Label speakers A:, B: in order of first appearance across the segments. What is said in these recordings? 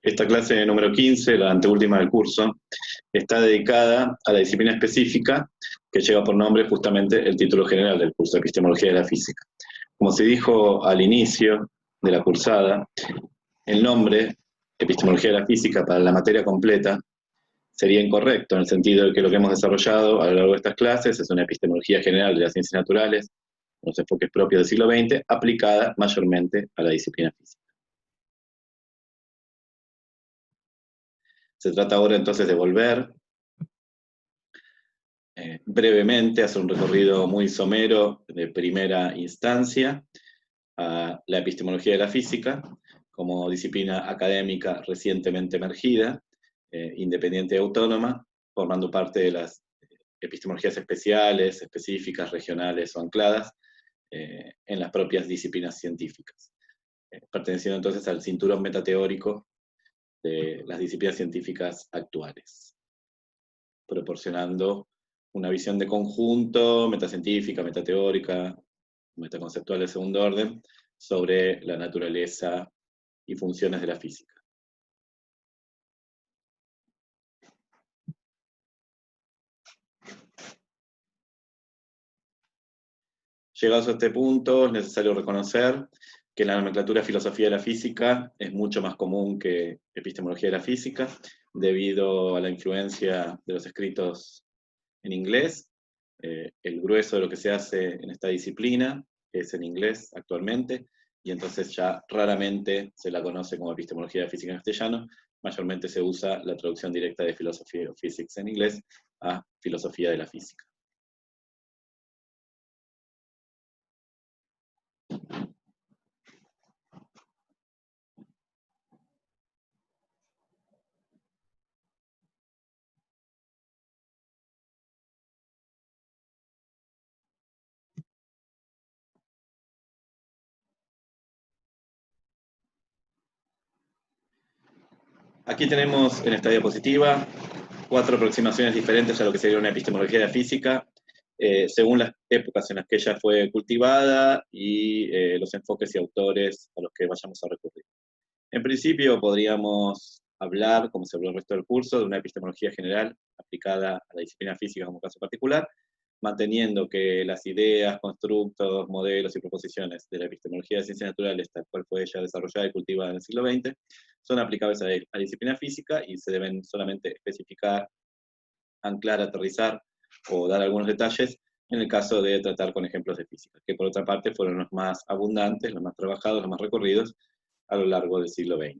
A: Esta clase número 15, la anteúltima del curso, está dedicada a la disciplina específica que lleva por nombre justamente el título general del curso, Epistemología de la Física. Como se dijo al inicio de la cursada, el nombre Epistemología de la Física para la materia completa sería incorrecto, en el sentido de que lo que hemos desarrollado a lo largo de estas clases es una epistemología general de las ciencias naturales, los enfoques propios del siglo XX, aplicada mayormente a la disciplina física. Se trata ahora entonces de volver brevemente, hacer un recorrido muy somero de primera instancia a la epistemología de la física como disciplina académica recientemente emergida, independiente y autónoma, formando parte de las epistemologías especiales, específicas, regionales o ancladas en las propias disciplinas científicas, perteneciendo entonces al cinturón metateórico de las disciplinas científicas actuales, proporcionando una visión de conjunto, metacientífica, metateórica, metaconceptual de segundo orden, sobre la naturaleza y funciones de la física. Llegados a este punto, es necesario reconocer que la nomenclatura filosofía de la física es mucho más común que epistemología de la física, debido a la influencia de los escritos en inglés. El grueso de lo que se hace en esta disciplina es en inglés actualmente, y entonces ya raramente se la conoce como epistemología de la física en castellano, mayormente se usa la traducción directa de Philosophy of Physics en inglés a filosofía de la física. Aquí tenemos en esta diapositiva 4 aproximaciones diferentes a lo que sería una epistemología de la física, según las épocas en las que ella fue cultivada y los enfoques y autores a los que vayamos a recurrir. En principio podríamos hablar, como se habló el resto del curso, de una epistemología general aplicada a la disciplina física como caso particular, manteniendo que las ideas, constructos, modelos y proposiciones de la epistemología de ciencias naturales, tal cual fue ella desarrollada y cultivada en el siglo XX, son aplicables a la disciplina física y se deben solamente especificar, anclar, aterrizar o dar algunos detalles en el caso de tratar con ejemplos de física, que por otra parte fueron los más abundantes, los más trabajados, los más recorridos a lo largo del siglo XX.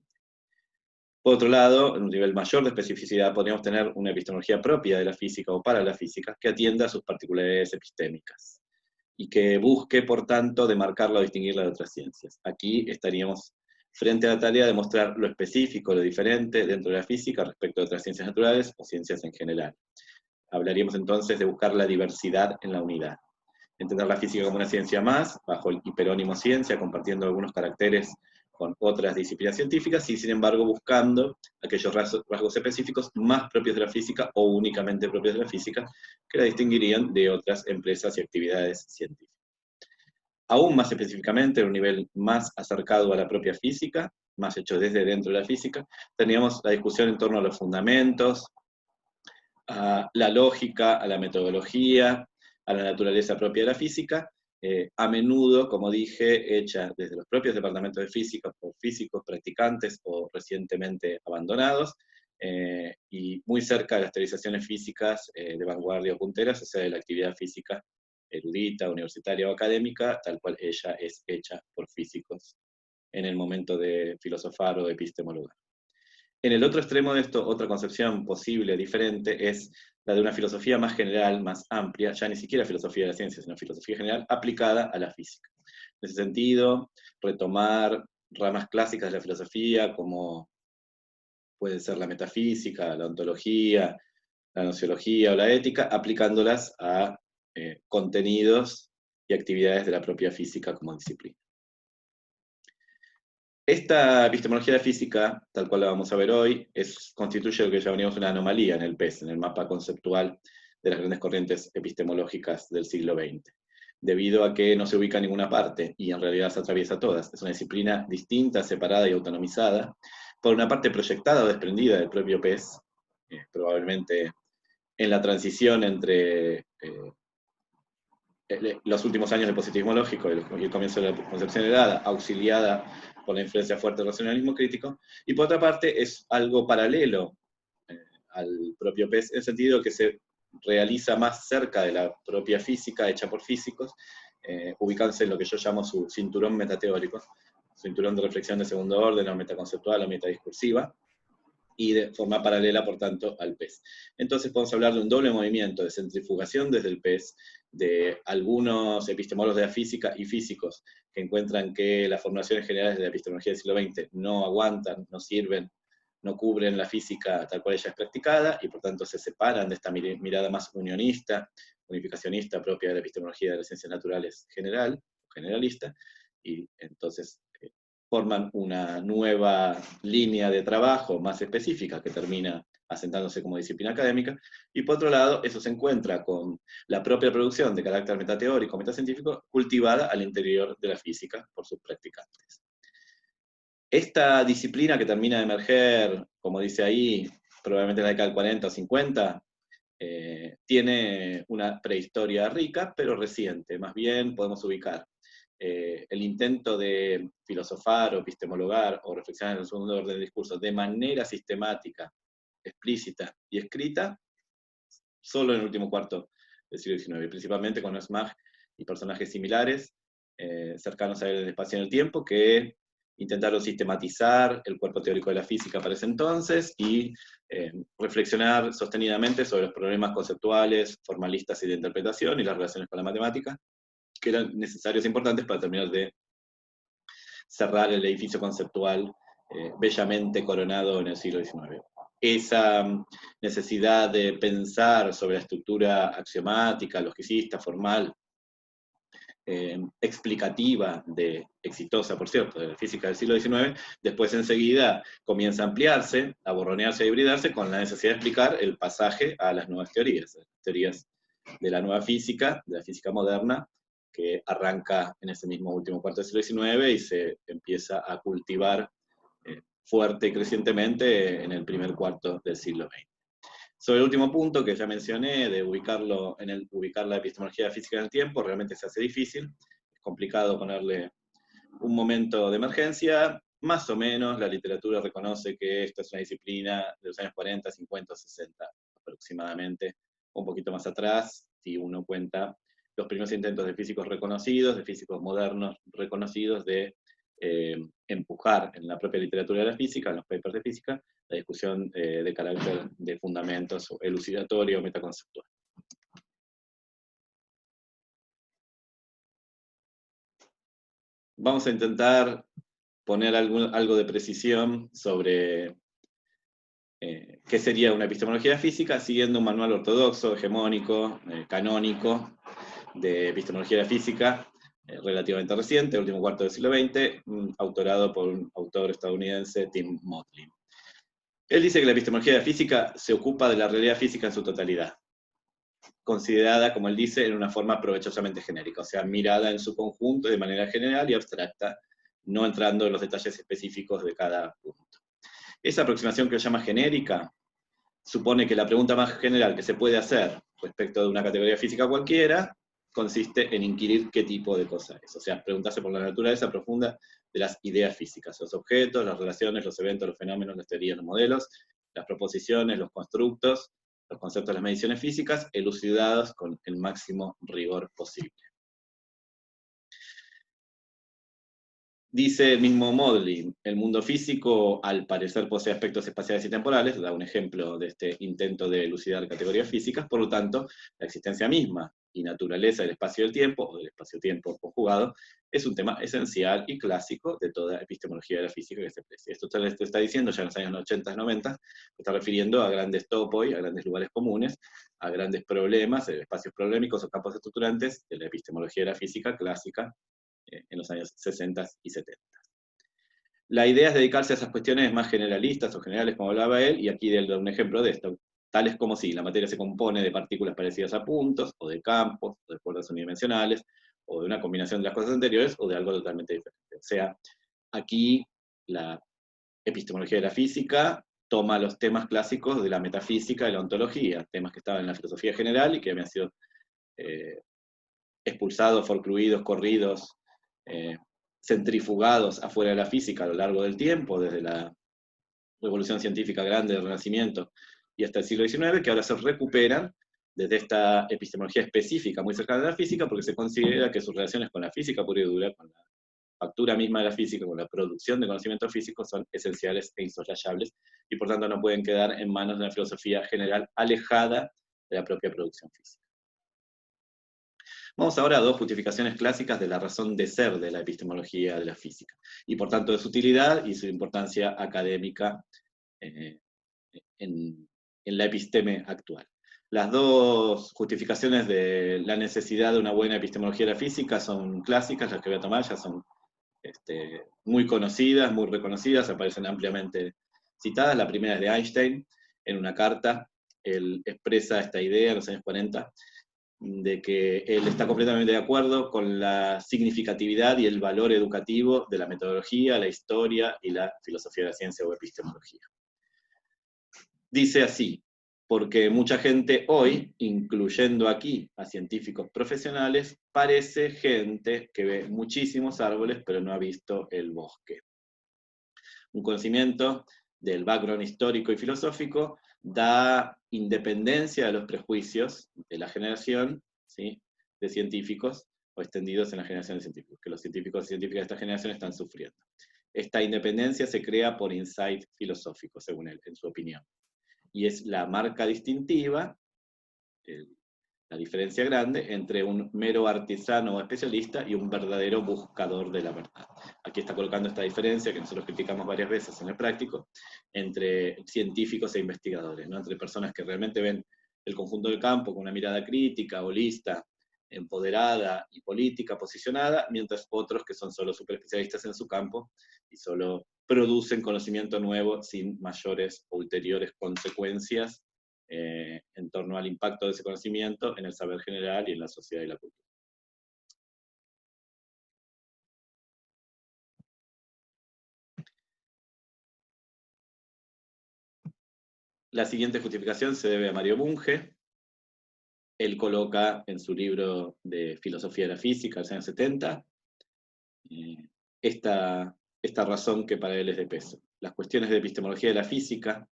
A: Por otro lado, en un nivel mayor de especificidad, podríamos tener una epistemología propia de la física o para la física que atienda a sus particularidades epistémicas y que busque, por tanto, demarcarla o distinguirla de otras ciencias. Aquí estaríamos frente a la tarea de mostrar lo específico, lo diferente dentro de la física respecto a otras ciencias naturales o ciencias en general. Hablaríamos entonces de buscar la diversidad en la unidad. Entender la física como una ciencia más, bajo el hiperónimo ciencia, compartiendo algunos caracteres con otras disciplinas científicas, y sin embargo buscando aquellos rasgos específicos más propios de la física o únicamente propios de la física, que la distinguirían de otras empresas y actividades científicas. Aún más específicamente, en un nivel más acercado a la propia física, más hecho desde dentro de la física, teníamos la discusión en torno a los fundamentos, a la lógica, a la metodología, a la naturaleza propia de la física, a menudo, como dije, hecha desde los propios departamentos de física por físicos practicantes o recientemente abandonados, y muy cerca de las teorizaciones físicas de vanguardia o punteras, o sea, de la actividad física erudita, universitaria o académica, tal cual ella es hecha por físicos en el momento de filosofar o de epistemologar. En el otro extremo de esto, otra concepción posible, diferente, es la de una filosofía más general, más amplia, ya ni siquiera filosofía de la ciencia, sino filosofía general aplicada a la física. En ese sentido, retomar ramas clásicas de la filosofía, como puede ser la metafísica, la ontología, la nociología o la ética, aplicándolas a contenidos y actividades de la propia física como disciplina. Esta epistemología de la física, tal cual la vamos a ver hoy, constituye lo que llamaríamos una anomalía en el PES, en el mapa conceptual de las grandes corrientes epistemológicas del siglo XX, debido a que no se ubica en ninguna parte y en realidad se atraviesa todas. Es una disciplina distinta, separada y autonomizada, por una parte proyectada o desprendida del propio pez, probablemente en la transición entre los últimos años del positivismo lógico y el comienzo de la concepción heredada, auxiliada por la influencia fuerte del racionalismo crítico, y por otra parte es algo paralelo al propio pez, en el sentido que se realiza más cerca de la propia física, hecha por físicos, ubicándose en lo que yo llamo su cinturón metateórico, cinturón de reflexión de segundo orden, o metaconceptual o metadiscursiva, y de forma paralela, por tanto, al pez. Entonces podemos hablar de un doble movimiento de centrifugación desde el pez, de algunos epistemólogos de la física y físicos que encuentran que las formulaciones generales de la epistemología del siglo XX no aguantan, no sirven, no cubren la física tal cual ella es practicada, y por tanto se separan de esta mirada más unionista, unificacionista propia de la epistemología de las ciencias naturales general, generalista, y entonces forman una nueva línea de trabajo más específica que termina asentándose como disciplina académica, y por otro lado, eso se encuentra con la propia producción de carácter metateórico, metacientífico, cultivada al interior de la física por sus practicantes. Esta disciplina que termina de emerger, como dice ahí, probablemente en la década del 40 o 50, tiene una prehistoria rica, pero reciente. Más bien podemos ubicar el intento de filosofar o epistemologar o reflexionar en el segundo orden del discurso de manera sistemática, explícita y escrita, solo en el último cuarto del siglo XIX, principalmente con Smag y personajes similares, cercanos a él en el espacio y en el tiempo, que intentaron sistematizar el cuerpo teórico de la física para ese entonces y reflexionar sostenidamente sobre los problemas conceptuales, formalistas y de interpretación y las relaciones con la matemática, que eran necesarios e importantes para terminar de cerrar el edificio conceptual bellamente coronado en el siglo XIX. Esa necesidad de pensar sobre la estructura axiomática, logicista, formal, explicativa, exitosa, por cierto, de la física del siglo XIX, después enseguida comienza a ampliarse, a borronearse, a hibridarse con la necesidad de explicar el pasaje a las nuevas teorías de la nueva física, de la física moderna, que arranca en ese mismo último cuarto del siglo XIX y se empieza a cultivar fuerte y crecientemente en el primer cuarto del siglo XX. Sobre el último punto que ya mencioné, de ubicar la epistemología física en el tiempo, realmente se hace difícil, es complicado ponerle un momento de emergencia, más o menos la literatura reconoce que esta es una disciplina de los años 40, 50, 60 aproximadamente, un poquito más atrás, si uno cuenta los primeros intentos de físicos reconocidos, de físicos modernos reconocidos, de empujar en la propia literatura de la física, en los papers de física, la discusión de carácter de fundamentos elucidatorio o metaconceptual. Vamos a intentar poner algo de precisión sobre qué sería una epistemología física, siguiendo un manual ortodoxo, hegemónico, canónico, de epistemología de la física, relativamente reciente, último cuarto del siglo XX, autorado por un autor estadounidense, Tim Motley. Él dice que la epistemología de la física se ocupa de la realidad física en su totalidad, considerada, como él dice, en una forma provechosamente genérica, o sea, mirada en su conjunto de manera general y abstracta, no entrando en los detalles específicos de cada punto. Esa aproximación que él llama genérica supone que la pregunta más general que se puede hacer respecto de una categoría física cualquiera consiste en inquirir qué tipo de cosa es, o sea, preguntarse por la naturaleza profunda de las ideas físicas, los objetos, las relaciones, los eventos, los fenómenos, las teorías, los modelos, las proposiciones, los constructos, los conceptos, las mediciones físicas, elucidados con el máximo rigor posible. Dice el mismo Motley, el mundo físico al parecer posee aspectos espaciales y temporales, da un ejemplo de este intento de elucidar categorías físicas, por lo tanto, la existencia misma y naturaleza del espacio y el tiempo, o del espacio-tiempo conjugado, es un tema esencial y clásico de toda epistemología de la física que se aprecia. Esto se está diciendo ya en los años 80, 90, se está refiriendo a grandes topoi, a grandes lugares comunes, a grandes problemas, espacios problemáticos o campos estructurantes de la epistemología de la física clásica, en los años 60 y 70. La idea es dedicarse a esas cuestiones más generalistas o generales, como hablaba él, y aquí da un ejemplo de esto, tales como si la materia se compone de partículas parecidas a puntos, o de campos, o de cuerdas unidimensionales, o de una combinación de las cosas anteriores, o de algo totalmente diferente. O sea, aquí la epistemología de la física toma los temas clásicos de la metafísica y la ontología, temas que estaban en la filosofía general y que habían sido expulsados, forcluidos, corridos, centrifugados afuera de la física a lo largo del tiempo, desde la revolución científica grande del Renacimiento y hasta el siglo XIX, que ahora se recuperan desde esta epistemología específica muy cercana a la física, porque se considera que sus relaciones con la física pura y dura, con la factura misma de la física, con la producción de conocimientos físicos, son esenciales e insoslayables, y por tanto no pueden quedar en manos de una filosofía general alejada de la propia producción física. Vamos ahora a dos justificaciones clásicas de la razón de ser de la epistemología de la física, y por tanto de su utilidad y su importancia académica en la episteme actual. Las dos justificaciones de la necesidad de una buena epistemología de la física son clásicas, las que voy a tomar ya son muy conocidas, muy reconocidas, aparecen ampliamente citadas. La primera es de Einstein, en una carta, él expresa esta idea en los años 40, de que él está completamente de acuerdo con la significatividad y el valor educativo de la metodología, la historia y la filosofía de la ciencia o epistemología. Dice así: porque mucha gente hoy, incluyendo aquí a científicos profesionales, parece gente que ve muchísimos árboles pero no ha visto el bosque. Un conocimiento del background histórico y filosófico da independencia de los prejuicios de la generación, ¿sí?, de científicos, o extendidos en la generación de científicos, que los científicos y científicas de esta generación están sufriendo. Esta independencia se crea por insight filosófico, según él, en su opinión. Y es la marca distintiva, la diferencia grande, entre un mero artesano o especialista y un verdadero buscador de la verdad. Aquí está colocando esta diferencia, que nosotros criticamos varias veces en el práctico, entre científicos e investigadores, ¿no? Entre personas que realmente ven el conjunto del campo con una mirada crítica, holista, empoderada y política posicionada, mientras otros que son solo super especialistas en su campo y solo producen conocimiento nuevo sin mayores o ulteriores consecuencias en torno al impacto de ese conocimiento en el saber general y en la sociedad y la cultura. La siguiente justificación se debe a Mario Bunge. Él coloca en su libro de Filosofía de la Física, de los años 70, esta razón que para él es de peso. Las cuestiones de epistemología de la física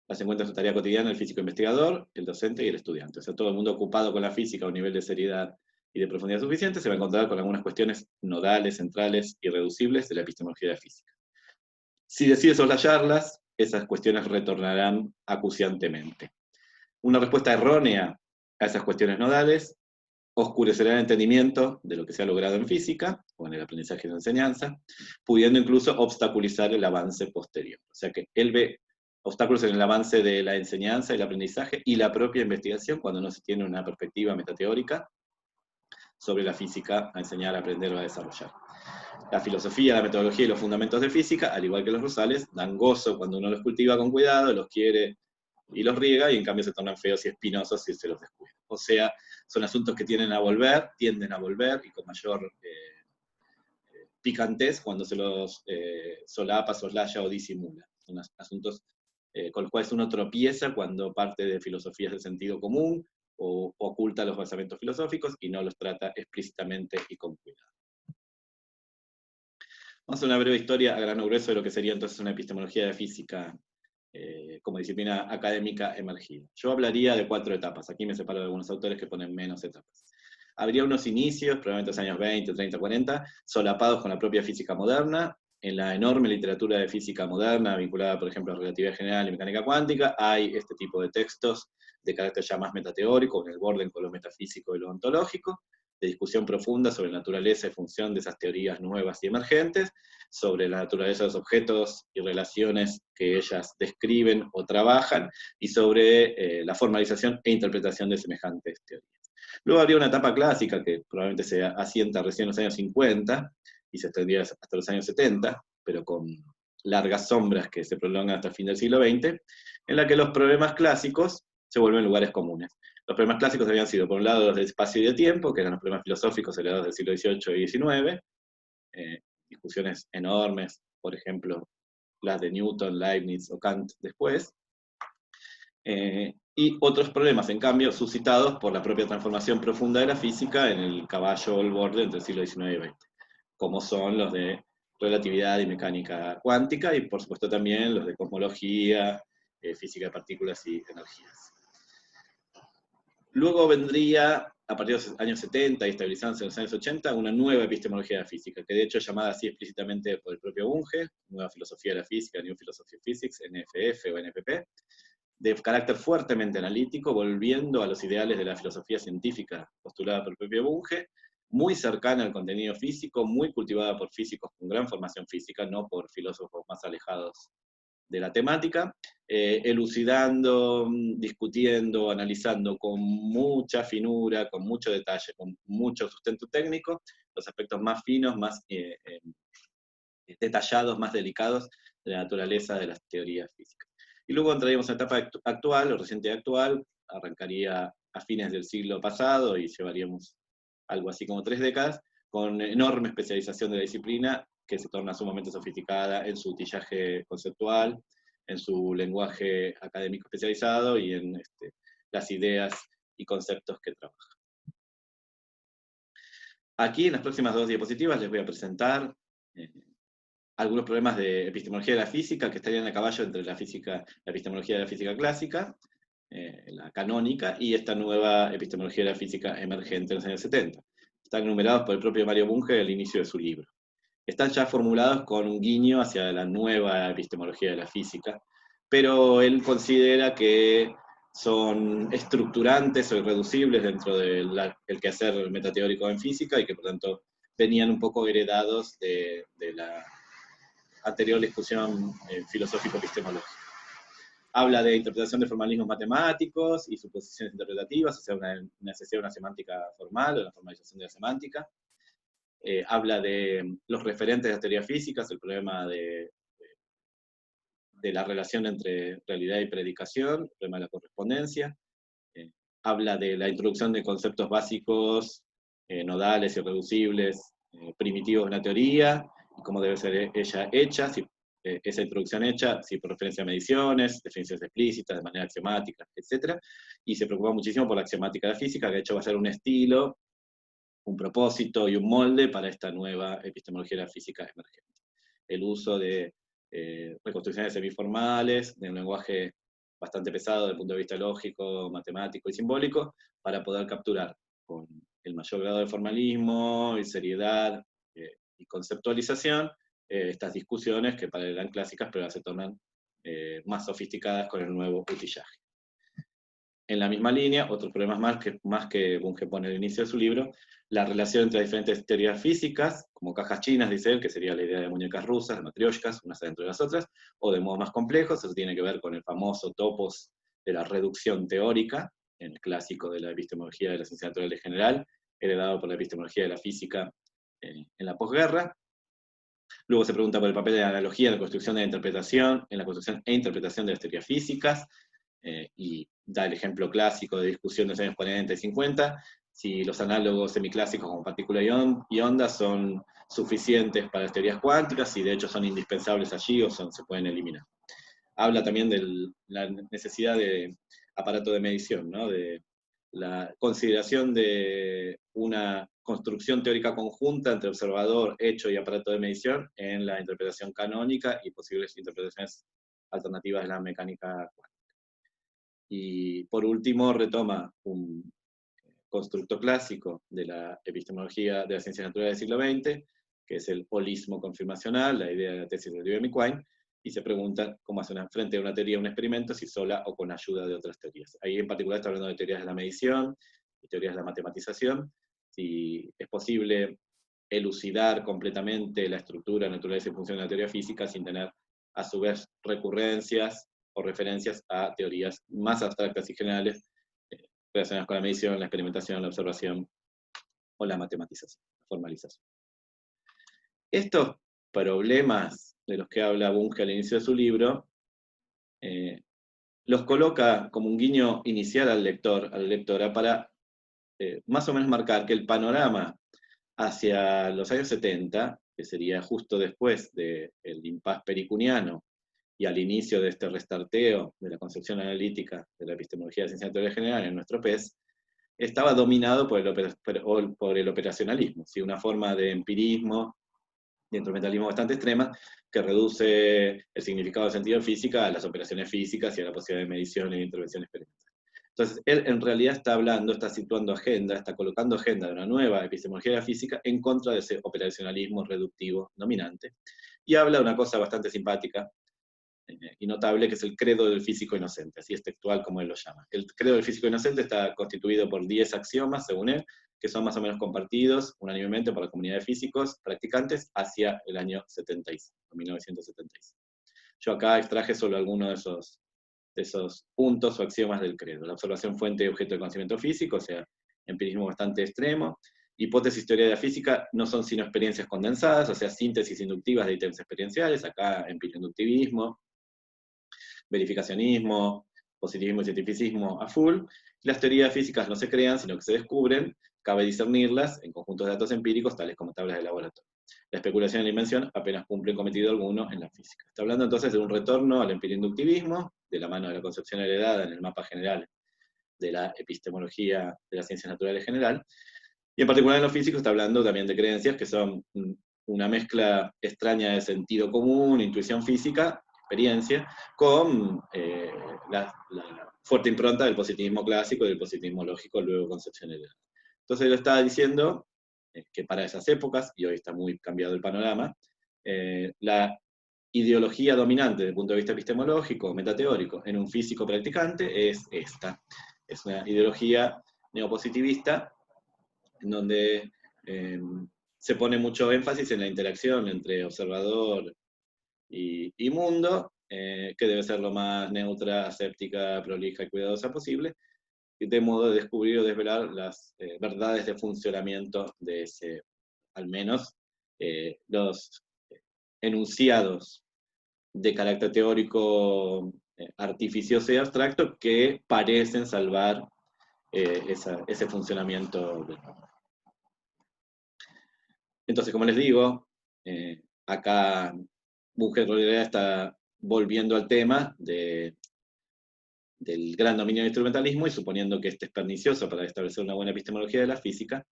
A: las encuentra en su tarea cotidiana el físico investigador, el docente y el estudiante. O sea, todo el mundo ocupado con la física a un nivel de seriedad y de profundidad suficiente se va a encontrar con algunas cuestiones nodales, centrales, irreducibles de la epistemología de la física. Si decide soslayarlas, esas cuestiones retornarán acuciantemente. Una respuesta errónea a esas cuestiones nodales oscurecerá el entendimiento de lo que se ha logrado en física, o en el aprendizaje y la enseñanza, pudiendo incluso obstaculizar el avance posterior. O sea que él ve obstáculos en el avance de la enseñanza y el aprendizaje y la propia investigación cuando no se tiene una perspectiva metateórica sobre la física a enseñar, a aprender o a desarrollar. La filosofía, la metodología y los fundamentos de física, al igual que los rosales, dan gozo cuando uno los cultiva con cuidado, los quiere y los riega, y en cambio se tornan feos y espinosos si se los descuida. O sea, son asuntos que tienden a volver, y con mayor picantez cuando se los solapa, soslaya o disimula. Son asuntos con los cuales uno tropieza cuando parte de filosofías de sentido común o oculta los basamentos filosóficos y no los trata explícitamente y con cuidado. Vamos a hacer una breve historia a grano grueso de lo que sería entonces una epistemología de física como disciplina académica emergida. Yo hablaría de 4 etapas. Aquí me separo de algunos autores que ponen menos etapas. Habría unos inicios, probablemente los años 20, 30, 40, solapados con la propia física moderna. En la enorme literatura de física moderna, vinculada, por ejemplo, a relatividad general y mecánica cuántica, hay este tipo de textos de carácter ya más metateórico, en el borde con lo metafísico y lo ontológico, de discusión profunda sobre la naturaleza y función de esas teorías nuevas y emergentes, sobre la naturaleza de los objetos y relaciones que ellas describen o trabajan, y sobre la formalización e interpretación de semejantes teorías. Luego habría una etapa clásica que probablemente se asienta recién en los años 50 y se extendía hasta los años 70, pero con largas sombras que se prolongan hasta el fin del siglo XX, en la que los problemas clásicos se vuelven lugares comunes. Los problemas clásicos habían sido, por un lado, los de espacio y de tiempo, que eran los problemas filosóficos heredados del siglo XVIII y XIX, discusiones enormes, por ejemplo, las de Newton, Leibniz o Kant después, y otros problemas, en cambio, suscitados por la propia transformación profunda de la física en el caballo o el borde entre el siglo XIX y XX, como son los de relatividad y mecánica cuántica, y por supuesto también los de cosmología, física de partículas y energías. Luego vendría, a partir de los años 70 y estabilizándose en los años 80, una nueva epistemología de la física, que de hecho es llamada así explícitamente por el propio Bunge, Nueva Filosofía de la Física, New Philosophy of Physics, NFF o NPP, de carácter fuertemente analítico, volviendo a los ideales de la filosofía científica postulada por el propio Bunge, muy cercana al contenido físico, muy cultivada por físicos con gran formación física, no por filósofos más alejados de la temática, elucidando, discutiendo, analizando con mucha finura, con mucho detalle, con mucho sustento técnico, los aspectos más finos, más detallados, más delicados de la naturaleza de las teorías físicas. Y luego entraríamos en la etapa actual, o reciente actual, arrancaría a fines del siglo pasado y llevaríamos algo así como 3 décadas, con enorme especialización de la disciplina, que se torna sumamente sofisticada en su utillaje conceptual, en su lenguaje académico especializado y en las ideas y conceptos que trabaja. Aquí, en las próximas 2 diapositivas, les voy a presentar algunos problemas de epistemología de la física que estarían a caballo entre la epistemología de la física clásica, la canónica, y esta nueva epistemología de la física emergente en los años 70. Están enumerados por el propio Mario Bunge al inicio de su libro. Están ya formulados con un guiño hacia la nueva epistemología de la física, pero él considera que son estructurantes o irreducibles dentro del quehacer metateórico en física y que por tanto venían un poco heredados de la anterior discusión filosófico-epistemológica. Habla de interpretación de formalismos matemáticos y suposiciones interpretativas, o sea, una necesidad de una semántica formal o una formalización de la semántica. Habla de los referentes de las teorías físicas, el problema de la relación entre realidad y predicación, el problema de la correspondencia. Habla de la introducción de conceptos básicos, nodales, irreducibles, primitivos de una teoría, y cómo debe ser ella hecha, si esa introducción hecha, si por referencia a mediciones, definiciones explícitas, de manera axiomática, etc. Y se preocupa muchísimo por la axiomática de la física, que de hecho va a ser un estilo, un propósito y un molde para esta nueva epistemología de la física emergente. El uso de reconstrucciones semiformales, de un lenguaje bastante pesado desde el punto de vista lógico, matemático y simbólico, para poder capturar con el mayor grado de formalismo y seriedad y conceptualización estas discusiones que parecen clásicas, pero se tornan más sofisticadas con el nuevo utillaje. En la misma línea, otros problemas más que Bunge pone al inicio de su libro, la relación entre las diferentes teorías físicas, como cajas chinas, dice él, que sería la idea de muñecas rusas, de matrioshkas, unas adentro de las otras, o de modos más complejos, eso tiene que ver con el famoso topos de la reducción teórica, en el clásico de la epistemología de las ciencias naturales general, heredado por la epistemología de la física en la posguerra. Luego se pregunta por el papel de la analogía en la construcción de la interpretación, en la construcción e interpretación de las teorías físicas, y da el ejemplo clásico de discusión de los años 40 y 50, si los análogos semiclásicos como partícula y onda son suficientes para las teorías cuánticas, si de hecho son indispensables allí o se pueden eliminar. Habla también de la necesidad de aparato de medición, ¿no? De la consideración de una construcción teórica conjunta entre observador, hecho y aparato de medición en la interpretación canónica y posibles interpretaciones alternativas de la mecánica cuántica. Y por último retoma un constructo clásico de la epistemología de las ciencias naturales del siglo XX, que es el holismo confirmacional, la idea de la tesis de Oliver-McQuine, y se pregunta cómo hacer frente a una teoría, un experimento, si sola o con ayuda de otras teorías. Ahí en particular está hablando de teorías de la medición, y teorías de la matematización, si es posible elucidar completamente la estructura, naturaleza y función de la teoría física sin tener a su vez recurrencias o referencias a teorías más abstractas y generales relacionadas con la medición, la experimentación, la observación o la matematización, la formalización. Estos problemas de los que habla Bunge al inicio de su libro, los coloca como un guiño inicial al lector, a la lectora, para más o menos marcar que el panorama hacia los años 70, que sería justo después del impasse pericuniano y al inicio de este restarteo de la concepción analítica de la epistemología de ciencia natural general en nuestro PES, estaba dominado por el operacionalismo, ¿sí? Una forma de empirismo, de instrumentalismo bastante extrema, que reduce el significado del sentido de física a las operaciones físicas y a la posibilidad de medición e intervención experimental. Entonces, él en realidad está hablando, está situando agenda, está colocando agenda de una nueva epistemología de la física en contra de ese operacionalismo reductivo dominante, y habla de una cosa bastante simpática y notable, que es el credo del físico inocente, así es textual como él lo llama. El credo del físico inocente está constituido por 10 axiomas, según él, que son más o menos compartidos unánimemente por la comunidad de físicos practicantes hacia el año 75, 1976. Yo acá extraje solo algunos de esos puntos o axiomas del credo. La observación fuente y objeto de conocimiento físico, o sea, empirismo bastante extremo. Hipótesis teoría de la física no son sino experiencias condensadas, o sea, síntesis inductivas de ítems experienciales, acá empirio-inductivismo, verificacionismo, positivismo y cientificismo a full. Las teorías físicas no se crean, sino que se descubren, cabe discernirlas en conjuntos de datos empíricos, tales como tablas de laboratorio. La especulación y la invención apenas cumplen cometido alguno en la física. Está hablando entonces de un retorno al empirio-inductivismo, de la mano de la concepción heredada en el mapa general de la epistemología de las ciencias naturales general, y en particular en los físicos está hablando también de creencias que son una mezcla extraña de sentido común, intuición física, experiencia, con la fuerte impronta del positivismo clásico y del positivismo lógico, luego concepción heredada. Entonces él estaba diciendo que para esas épocas, y hoy está muy cambiado el panorama, la ideología dominante desde el punto de vista epistemológico, metateórico, en un físico practicante es esta. Es una ideología neopositivista en donde se pone mucho énfasis en la interacción entre observador y mundo, que debe ser lo más neutra, aséptica, prolija y cuidadosa posible, de modo de descubrir o desvelar las verdades de funcionamiento de ese, al menos los enunciados de carácter teórico artificioso y abstracto que parecen salvar ese funcionamiento del mundo. Entonces, como les digo, acá Bunge en realidad está volviendo al tema del gran dominio del instrumentalismo y suponiendo que este es pernicioso para establecer una buena epistemología de la física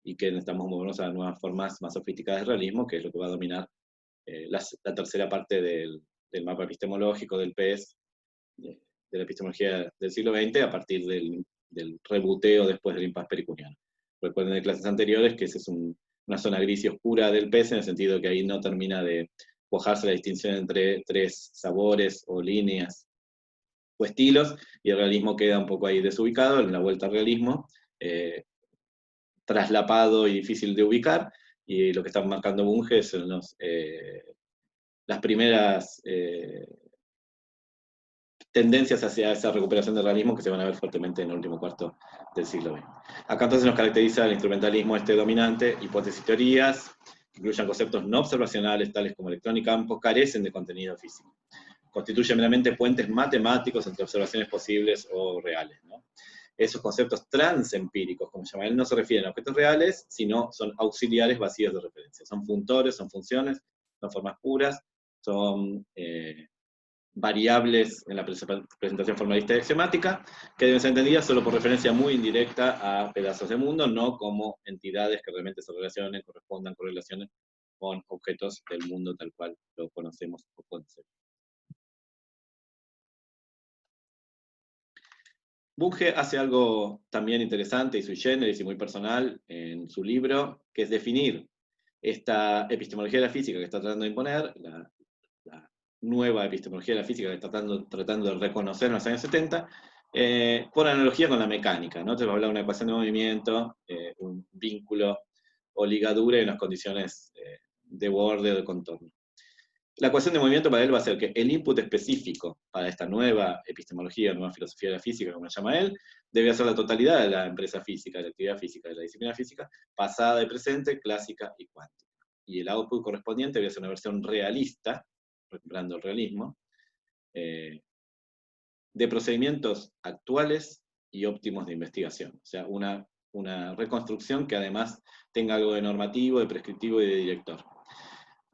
A: y que necesitamos movernos a nuevas formas más sofisticadas de realismo, que es lo que va a dominar la tercera parte del mapa epistemológico del PES, de la epistemología del siglo XX, a partir del rebuteo después del impasse pericuniano. Recuerden de clases anteriores que esa es una zona gris y oscura del PES, en el sentido que ahí no termina de cuajarse la distinción entre tres sabores o líneas o estilos, y el realismo queda un poco ahí desubicado, en la vuelta al realismo, traslapado y difícil de ubicar, y lo que están marcando Bunge son las primeras tendencias hacia esa recuperación del realismo que se van a ver fuertemente en el último cuarto del siglo XX. Acá entonces nos caracteriza el instrumentalismo dominante, hipótesis y teorías, que incluyan conceptos no observacionales tales como electrón y campo, carecen de contenido físico. Constituyen meramente puentes matemáticos entre observaciones posibles o reales, ¿no? Esos conceptos transempíricos, como llama él, no se refieren a objetos reales, sino son auxiliares vacíos de referencia. Son funtores, son funciones, son formas puras, son variables en la presentación formalista y axiomática, que deben ser entendidas solo por referencia muy indirecta a pedazos de mundo, no como entidades que realmente se relacionen, correspondan, correlacionen con objetos del mundo tal cual lo conocemos o conocemos. Bunge hace algo también interesante y sui generis y muy personal en su libro, que es definir esta epistemología de la física que está tratando de imponer, la nueva epistemología de la física que está tratando de reconocer en los años 70, por analogía con la mecánica, ¿no? Entonces va a hablar de una ecuación de movimiento, un vínculo o ligadura y unas condiciones de borde o de contorno. La ecuación de movimiento para él va a ser que el input específico para esta nueva epistemología, nueva filosofía de la física, como lo llama él, debe ser la totalidad de la empresa física, de la actividad física, de la disciplina física, pasada y presente, clásica y cuántica. Y el output correspondiente debe ser una versión realista, recuperando el realismo, de procedimientos actuales y óptimos de investigación. O sea, una reconstrucción que además tenga algo de normativo, de prescriptivo y de director.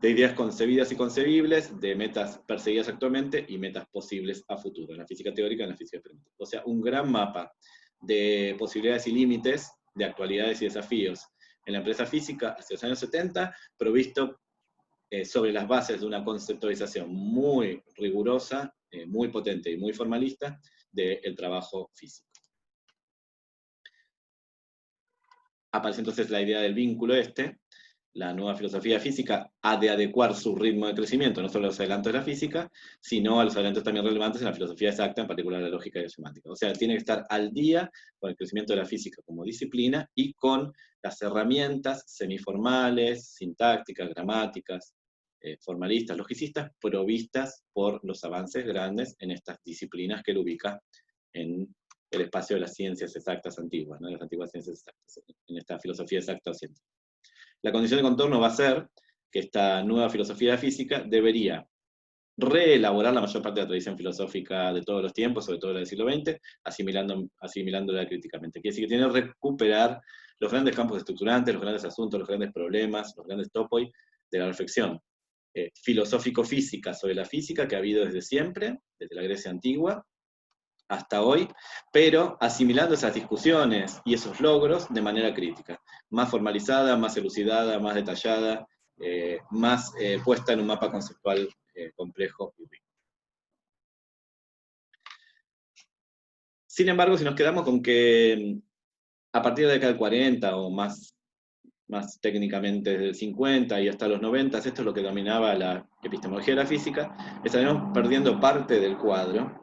A: de ideas concebidas y concebibles, de metas perseguidas actualmente y metas posibles a futuro, en la física teórica y en la física experimental. O sea, un gran mapa de posibilidades y límites, de actualidades y desafíos en la empresa física hacia los años 70, provisto sobre las bases de una conceptualización muy rigurosa, muy potente y muy formalista del trabajo físico. Aparece entonces la idea del vínculo la nueva filosofía física ha de adecuar su ritmo de crecimiento, no solo a los adelantos de la física, sino a los adelantos también relevantes en la filosofía exacta, en particular la lógica y la semántica. O sea, tiene que estar al día con el crecimiento de la física como disciplina y con las herramientas semiformales, sintácticas, gramáticas, formalistas, logicistas, provistas por los avances grandes en estas disciplinas que él ubica en el espacio de las ciencias exactas antiguas, ¿no? Las antiguas ciencias exactas, en esta filosofía exacta o científica. La condición de contorno va a ser que esta nueva filosofía física debería reelaborar la mayor parte de la tradición filosófica de todos los tiempos, sobre todo la del siglo XX, asimilándola críticamente. Quiere decir que tiene que recuperar los grandes campos estructurantes, los grandes asuntos, los grandes problemas, los grandes topoi de la reflexión filosófico-física sobre la física que ha habido desde siempre, desde la Grecia antigua hasta hoy, pero asimilando esas discusiones y esos logros de manera crítica, más formalizada, más elucidada, más detallada, más puesta en un mapa conceptual complejo y rico. Sin embargo, si nos quedamos con que a partir de la década del 40 o más técnicamente desde el 50 y hasta los 90, esto es lo que dominaba la epistemología de la física, estaremos perdiendo parte del cuadro,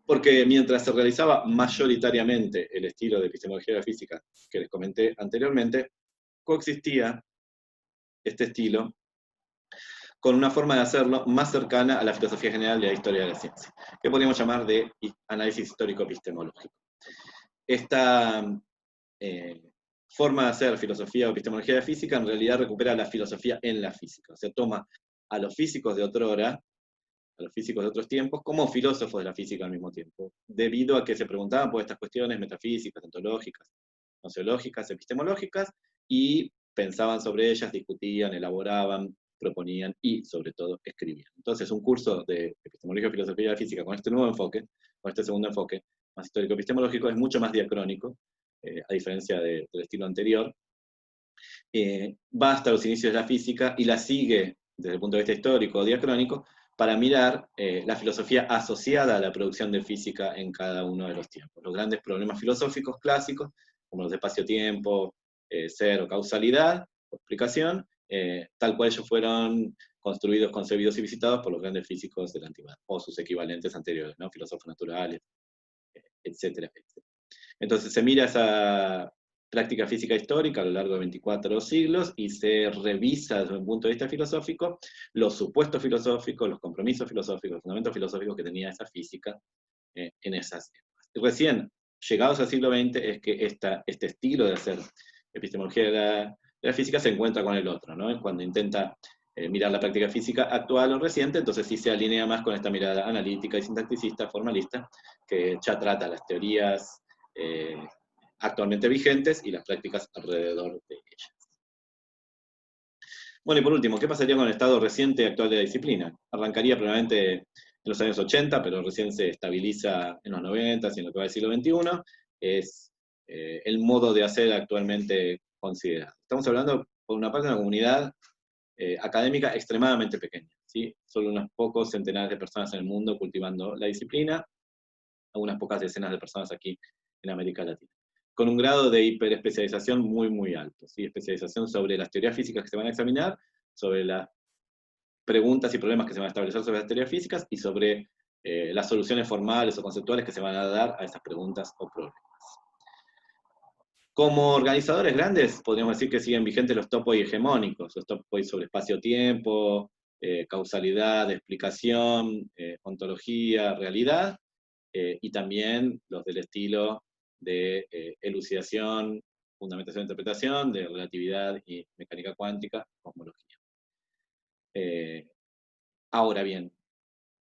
A: porque mientras se realizaba mayoritariamente el estilo de epistemología de la física que les comenté anteriormente, coexistía este estilo con una forma de hacerlo más cercana a la filosofía general de la historia de la ciencia, que podríamos llamar de análisis histórico-epistemológico. Esta forma de hacer filosofía o epistemología de física en realidad recupera la filosofía en la física, o sea, toma a los físicos de otrora, a los físicos de otros tiempos, como filósofos de la física al mismo tiempo, debido a que se preguntaban por estas cuestiones metafísicas, ontológicas, nociológicas, epistemológicas, y pensaban sobre ellas, discutían, elaboraban, proponían y, sobre todo, escribían. Entonces, un curso de epistemología y filosofía de la física con este nuevo enfoque, con este segundo enfoque, más histórico-epistemológico, es mucho más diacrónico, a diferencia del estilo anterior, va hasta los inicios de la física y la sigue desde el punto de vista histórico o diacrónico para mirar la filosofía asociada a la producción de física en cada uno de los tiempos. Los grandes problemas filosóficos clásicos, como los de espacio-tiempo, ser o causalidad, o explicación, tal cual ellos fueron construidos, concebidos y visitados por los grandes físicos de la antigüedad, o sus equivalentes anteriores, ¿no? Filósofos naturales, etcétera, etcétera. Entonces se mira esa práctica física histórica a lo largo de 24 siglos y se revisa desde un punto de vista filosófico los supuestos filosóficos, los compromisos filosóficos, los fundamentos filosóficos que tenía esa física en esas épocas. Recién, llegados al siglo XX, es que este estilo de hacer epistemología de la física se encuentra con el otro, ¿no? Cuando intenta mirar la práctica física actual o reciente, entonces sí se alinea más con esta mirada analítica y sintacticista, formalista, que ya trata las teorías actualmente vigentes y las prácticas alrededor de ellas. Bueno, y por último, ¿qué pasaría con el estado reciente y actual de la disciplina? Arrancaría probablemente en los años 80, pero recién se estabiliza en los 90 y en lo que va del siglo XXI, es el modo de hacer actualmente considerado. Estamos hablando, por una parte, de una comunidad académica extremadamente pequeña, ¿sí? Solo unos pocos centenares de personas en el mundo cultivando la disciplina, algunas pocas decenas de personas aquí en América Latina, con un grado de hiperespecialización muy, muy alto, ¿sí? Especialización sobre las teorías físicas que se van a examinar, sobre las preguntas y problemas que se van a establecer sobre las teorías físicas y sobre las soluciones formales o conceptuales que se van a dar a esas preguntas o problemas. Como organizadores grandes, podríamos decir que siguen vigentes los topoi hegemónicos, los topoi sobre espacio-tiempo, causalidad, explicación, ontología, realidad, y también los del estilo de elucidación, fundamentación e interpretación, de relatividad y mecánica cuántica, cosmología. Ahora bien,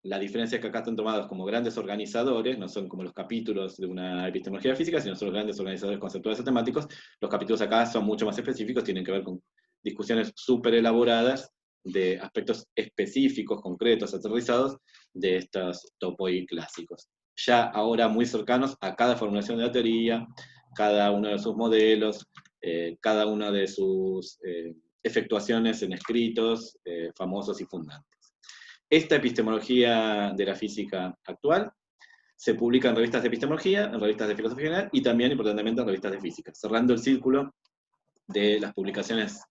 A: la diferencia es que acá están tomados como grandes organizadores, no son como los capítulos de una epistemología física, sino son los grandes organizadores conceptuales o temáticos. Los capítulos acá son mucho más específicos, tienen que ver con discusiones súper elaboradas de aspectos específicos, concretos, aterrizados de estos topoi clásicos. Ya ahora muy cercanos a cada formulación de la teoría, cada uno de sus modelos, cada una de sus efectuaciones en escritos famosos y fundantes. Esta epistemología de la física actual se publica en revistas de epistemología, en revistas de filosofía general y también, importantemente, en revistas de física. Cerrando el círculo de las publicaciones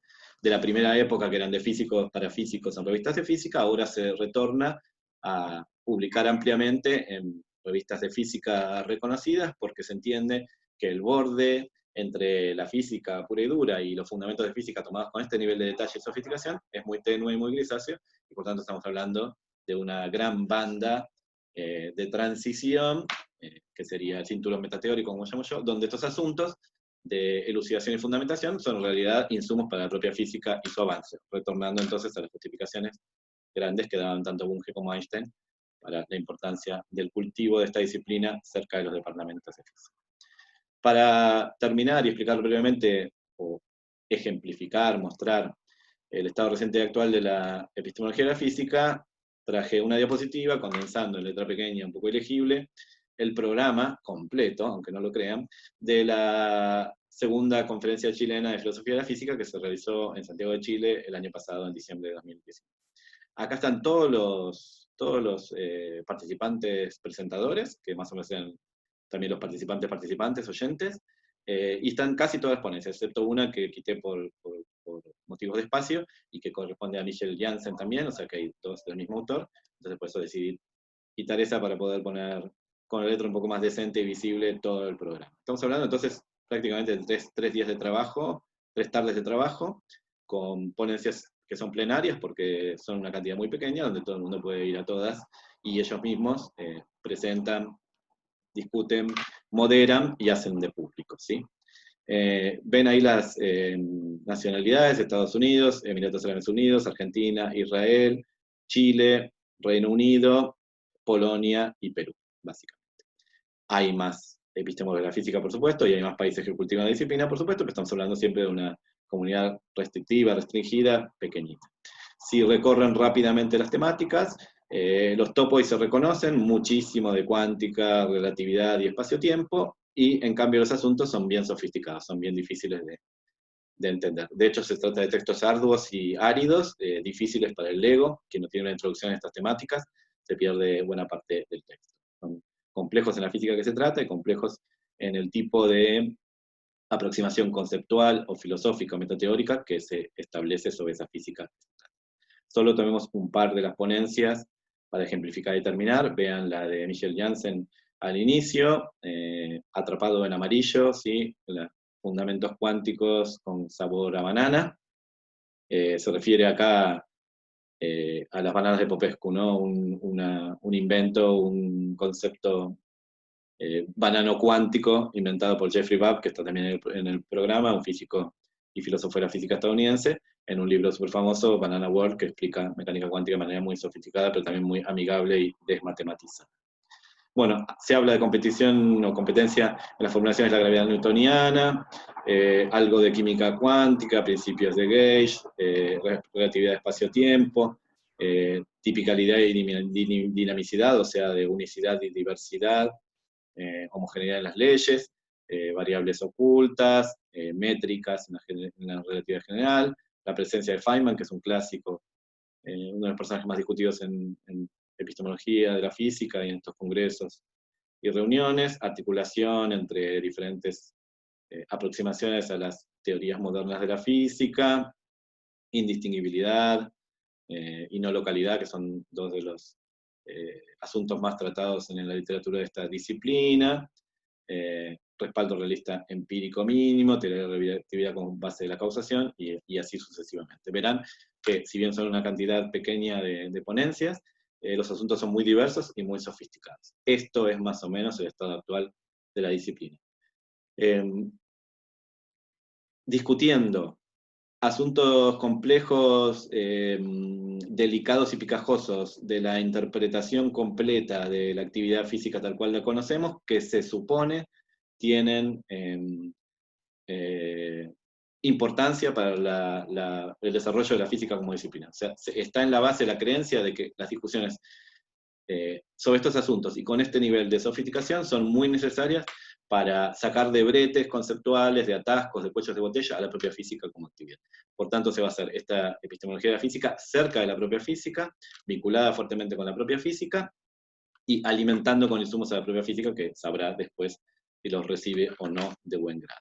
A: de la primera época, que eran de físicos para físicos en revistas de física, ahora se retorna a publicar ampliamente en revistas de física reconocidas, porque se entiende que el borde entre la física pura y dura y los fundamentos de física tomados con este nivel de detalle y sofisticación es muy tenue y muy grisáceo, y por tanto estamos hablando de una gran banda de transición, que sería el cinturón metateórico, como llamo yo, donde estos asuntos de elucidación y fundamentación son en realidad insumos para la propia física y su avance, retornando entonces a las justificaciones grandes que daban tanto Bunge como Einstein para la importancia del cultivo de esta disciplina cerca de los departamentos de física. Para terminar y explicar brevemente, o ejemplificar, mostrar el estado reciente y actual de la epistemología de la física, traje una diapositiva condensando en letra pequeña, un poco ilegible, el programa completo, aunque no lo crean, de la segunda conferencia chilena de filosofía de la física que se realizó en Santiago de Chile el año pasado, en diciembre de 2019. Acá están todos los participantes presentadores, que más o menos sean también los participantes, oyentes, y están casi todas las ponencias, excepto una que quité por motivos de espacio, y que corresponde a Michel Jansen también, o sea que hay dos del mismo autor, entonces por eso decidí quitar esa para poder poner con la letra un poco más decente y visible todo el programa. Estamos hablando entonces prácticamente de tres días de trabajo, 3 tardes de trabajo, con ponencias que son plenarias, porque son una cantidad muy pequeña, donde todo el mundo puede ir a todas, y ellos mismos presentan, discuten, moderan y hacen de público, ¿sí? Ven ahí las nacionalidades: Estados Unidos, Emiratos Árabes Unidos, Argentina, Israel, Chile, Reino Unido, Polonia y Perú, básicamente. Hay más epistemólogos de la física, por supuesto, y hay más países que cultivan la disciplina, por supuesto, pero estamos hablando siempre de una comunidad restrictiva, restringida, pequeñita. Si recorren rápidamente las temáticas, los topos se reconocen muchísimo de cuántica, relatividad y espacio-tiempo, y en cambio los asuntos son bien sofisticados, son bien difíciles de entender. De hecho, se trata de textos arduos y áridos, difíciles para el ego, que no tiene una introducción a estas temáticas, se pierde buena parte del texto. Son complejos en la física que se trata y complejos en el tipo de aproximación conceptual o filosófica o metateórica que se establece sobre esa física. Solo tomemos un par de las ponencias para ejemplificar y terminar. Vean la de Michel Jansen al inicio, Atrapado en amarillo, ¿sí? Fundamentos cuánticos con sabor a banana. Se refiere acá a las bananas de Popescu, ¿no? Un invento, un concepto banano cuántico inventado por Jeffrey Babb, que está también en el programa, un físico y filósofo de la física estadounidense, en un libro súper famoso, Banana World, que explica mecánica cuántica de manera muy sofisticada, pero también muy amigable y desmatematizada. Bueno, se habla de competición o competencia en las formulaciones de la gravedad newtoniana, algo de química cuántica, principios de Gauge, relatividad de espacio-tiempo, tipicalidad y dinamicidad, o sea, de unicidad y diversidad, homogeneidad en las leyes, variables ocultas, métricas en la relatividad general, la presencia de Feynman, que es un clásico, uno de los personajes más discutidos en epistemología de la física y en estos congresos y reuniones, articulación entre diferentes aproximaciones a las teorías modernas de la física, indistinguibilidad y no localidad, que son dos de los asuntos más tratados en la literatura de esta disciplina, respaldo realista empírico mínimo, teoría de la relatividad como base de la causación, y así sucesivamente. Verán que si bien son una cantidad pequeña de ponencias, los asuntos son muy diversos y muy sofisticados. Esto es más o menos el estado actual de la disciplina. Discutiendo asuntos complejos, delicados y picajosos de la interpretación completa de la actividad física tal cual la conocemos, que se supone tienen importancia para el desarrollo de la física como disciplina. O sea, está en la base la creencia de que las discusiones sobre estos asuntos y con este nivel de sofisticación son muy necesarias para sacar de bretes conceptuales, de atascos, de cuellos de botella a la propia física como actividad. Por tanto, se va a hacer esta epistemología de la física cerca de la propia física, vinculada fuertemente con la propia física, y alimentando con insumos a la propia física, que sabrá después si los recibe o no de buen grado.